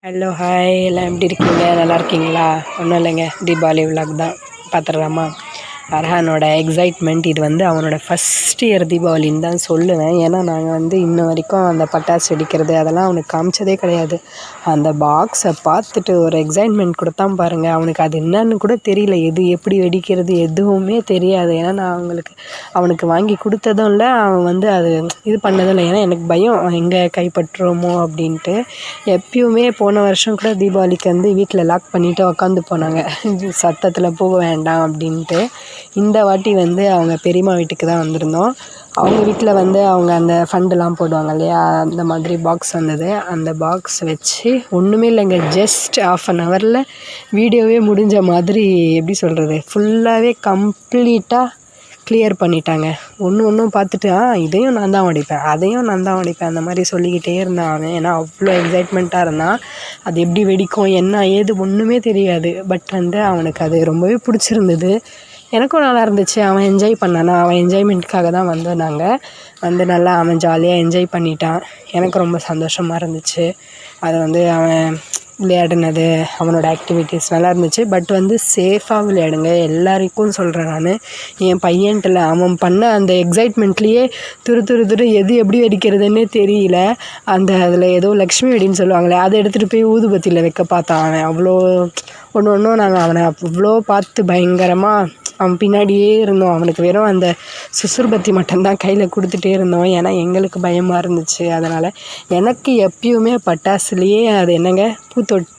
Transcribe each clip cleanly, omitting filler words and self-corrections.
Hello hi எல்லாம் எப்படி இருக்கீங்க? நல்லா இருக்கீங்களா? ஒன்றும் இல்லைங்க, தீபாவளி விலாக் தான் பார்த்துடலாமா? அர்ஹானோட எக்ஸைட்மெண்ட் இது வந்து அவனோட ஃபஸ்ட் இயர் தீபாவளின்னு தான் சொல்லுவேன். ஏன்னா நாங்கள் வந்து இன்ன வரைக்கும் அந்த பட்டாசு வெடிக்கிறது அதெல்லாம் அவனுக்கு காமிச்சதே கிடையாது. அந்த பாக்ஸை பார்த்துட்டு ஒரு எக்ஸைட்மெண்ட் கொடுத்தான் பாருங்கள். அவனுக்கு அது என்னன்னு கூட தெரியல, எது எப்படி வெடிக்கிறது எதுவுமே தெரியாது. ஏன்னா நான் அவனுக்கு வாங்கி கொடுத்ததும் இல்லை, அவன் வந்து அது இது பண்ணதும் இல்லை. ஏன்னா எனக்கு பயம் எங்கே கைப்பற்றுமோ அப்படின்ட்டு. எப்பயுமே போன வருஷம் கூட தீபாவளிக்கு வந்து வீட்டில் லாக் பண்ணிவிட்டு உக்காந்து போனாங்க, சத்தத்தில் போக வேண்டாம் அப்படின்ட்டு. இந்த வாட்டி வந்து அவங்க பெரியம்மா வீட்டுக்கு தான் வந்திருந்தோம். அவங்க வீட்டில் வந்து அவங்க அந்த ஃபண்டெலாம் போடுவாங்க இல்லையா, அந்த மாதிரி பாக்ஸ் வந்தது. அந்த பாக்ஸ் வச்சு ஒன்றுமே இல்லைங்க, ஜஸ்ட் 1/2 ஹவரில் வீடியோவே முடிஞ்ச மாதிரி. எப்படி சொல்கிறது, ஃபுல்லாகவே கம்ப்ளீட்டாக கிளியர் பண்ணிட்டாங்க. ஒன்றும் பார்த்துட்டு இதையும் நான் தான் உடைப்பேன், அதையும் நான் தான் உடைப்பேன், அந்த மாதிரி சொல்லிக்கிட்டே இருந்தான் அவன். ஏன்னா அவ்வளோ எக்ஸைட்மெண்ட்டாக இருந்தான். அது எப்படி வெடிக்கும் என்ன ஏது ஒன்றுமே தெரியாது. பட் வந்து அவனுக்கு அது ரொம்பவே பிடிச்சிருந்தது. எனக்கும் நல்லா இருந்துச்சு. அவன் என்ஜாய் பண்ணானா, அவன் என்ஜாய்மெண்ட்டுக்காக தான் வந்தோம் நாங்கள். வந்து நல்லா அவன் ஜாலியாக என்ஜாய் பண்ணிட்டான். எனக்கு ரொம்ப சந்தோஷமாக இருந்துச்சு. அது வந்து அவன் விளையாடினது, அவனோட ஆக்டிவிட்டீஸ் நல்லா இருந்துச்சு. பட் வந்து சேஃபாக விளையாடுங்க, எல்லாருக்கும் சொல்கிறேன் நான். என் பையன்ட்டில் அவன் பண்ண அந்த எக்ஸைட்மெண்ட்லேயே துரு எது எப்படி வெடிக்கிறதுன்னே தெரியல. அதில் ஏதோ லக்ஷ்மி வெடின்னு சொல்லுவாங்களே, அதை எடுத்துகிட்டு போய் ஊதுபத்தியில் வைக்க பார்த்தான் அவன். அவ்வளோ ஒன்றும் நாங்கள் அவனை அவ்வளோ பார்த்து பயங்கரமாக அவன் பின்னாடியே இருந்தோம். அவனுக்கு வெறும் அந்த சுசுர்பத்தி மட்டும்தான் கையில் கொடுத்துட்டே இருந்தோம். ஏன்னா எங்களுக்கு பயமாக இருந்துச்சு. அதனால் எனக்கு எப்பயுமே பட்டாசுலேயே அது என்னங்க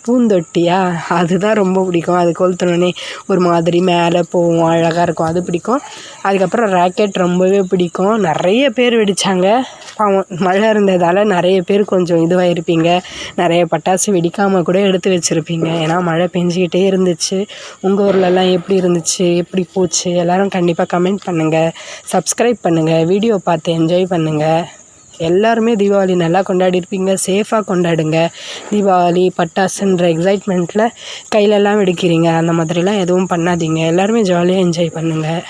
பூந்தொட்டியா, அதுதான் ரொம்ப பிடிக்கும். அது கொளுத்தினோடனே ஒரு மாதிரி மேலே போகும், அழகாக இருக்கும், அது பிடிக்கும். அதுக்கப்புறம் ராக்கெட் ரொம்பவே பிடிக்கும். நிறைய பேர் வெடித்தாங்க. மழை இருந்ததால் நிறைய பேர் கொஞ்சம் இதுவாக இருப்பீங்க, நிறைய பட்டாசு வெடிக்காமல் கூட எடுத்து வச்சுருப்பீங்க. ஏன்னா மழை பெஞ்சிக்கிட்டே இருந்துச்சு. உங்கள் ஊர்லெலாம் எப்படி இருந்துச்சு, எப்படி போச்சு? எல்லோரும் கண்டிப்பாக கமெண்ட் பண்ணுங்கள், சப்ஸ்கிரைப் பண்ணுங்கள், வீடியோ பார்த்து என்ஜாய் பண்ணுங்கள். எல்லாருமே தீபாவளி நல்லா கொண்டாடிருப்பீங்க. சேஃபாக கொண்டாடுங்க. தீபாவளி பட்டாசுன்ற எக்ஸைட்மெண்ட்டில் கையிலெல்லாம் வெடிக்கிறீங்க, அந்த மாதிரிலாம் எதுவும் பண்ணாதீங்க. எல்லாருமே ஜாலியாக என்ஜாய் பண்ணுங்கள்.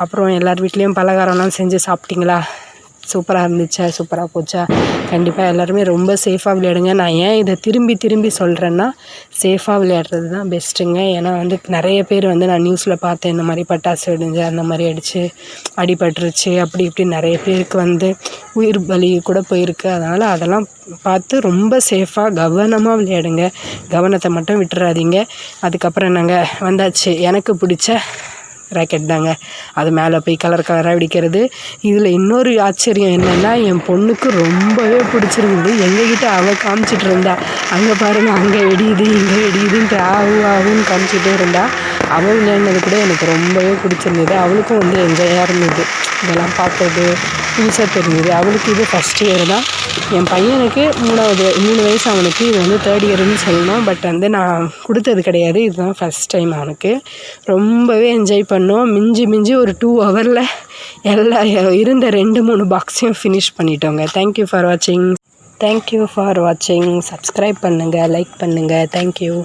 அப்புறம் எல்லார் வீட்லேயும் பலகாரம்லாம் செஞ்சு சாப்பிட்டீங்களா? சூப்பராக இருந்துச்சா, சூப்பராக போச்சா? கண்டிப்பாக எல்லாருமே ரொம்ப சேஃபாக விளையாடுங்க. நான் ஏன் இதை திரும்பி சொல்கிறேன்னா, சேஃபாக விளையாடுறது தான் பெஸ்ட்டுங்க. ஏன்னா வந்து நிறைய பேர் வந்து நான் நியூஸில் பார்த்தேன், இந்த மாதிரி பட்டாசு வெடிஞ்சு அந்த மாதிரி அடித்து அடிபட்டுருச்சு அப்படி இப்படி நிறைய பேருக்கு வந்து உயிர் பலி கூட போயிருக்கு. அதனால் அதெல்லாம் பார்த்து ரொம்ப சேஃபாக கவனமாக விளையாடுங்க. கவனத்தை மட்டும் விட்டுறாதீங்க. அதுக்கப்புறம் என்னங்க வந்தாச்சு, எனக்கு பிடிச்ச ராக்கெட் தாங்க. அது மேலே போய் கலராக வெடிக்கிறது. இதில் இன்னொரு ஆச்சரியம் என்னென்னா, என் பொண்ணுக்கு ரொம்பவே பிடிச்சிருந்தது. எங்ககிட்ட அவள் காமிச்சிட்டு இருந்தா, அங்கே பாருங்கள் அங்கே வெடியுது இங்கே வெடியுதுன்ட்டு ஆகுன்னு காமிச்சிட்டே இருந்தா. அவள் விளையாடினது கூட எனக்கு ரொம்பவே பிடிச்சிருந்தது. அவளுக்கும் வந்து என்ஜாயாக இருந்தது. இதெல்லாம் பார்த்தது புதுசாக தெரிஞ்சுது. அவளுக்கு இது ஃபஸ்ட் இயர் தான். என் பையனுக்கு 3 வயசு அவனுக்கு. இது வந்து 3rd இயர்னு சொல்லணும். பட் வந்து நான் கொடுத்தது கிடையாது, இதுதான் ஃபஸ்ட் டைம் அவனுக்கு. ரொம்பவே என்ஜாய் பண்ணோம். மிஞ்சி ஒரு 2 ஹவரில் எல்லா இருந்த 2-3 பாக்ஸையும் ஃபினிஷ் பண்ணிட்டோங்க. தேங்க்யூ ஃபார் வாட்சிங். சப்ஸ்கிரைப் பண்ணுங்கள், லைக் பண்ணுங்கள். தேங்க்யூ.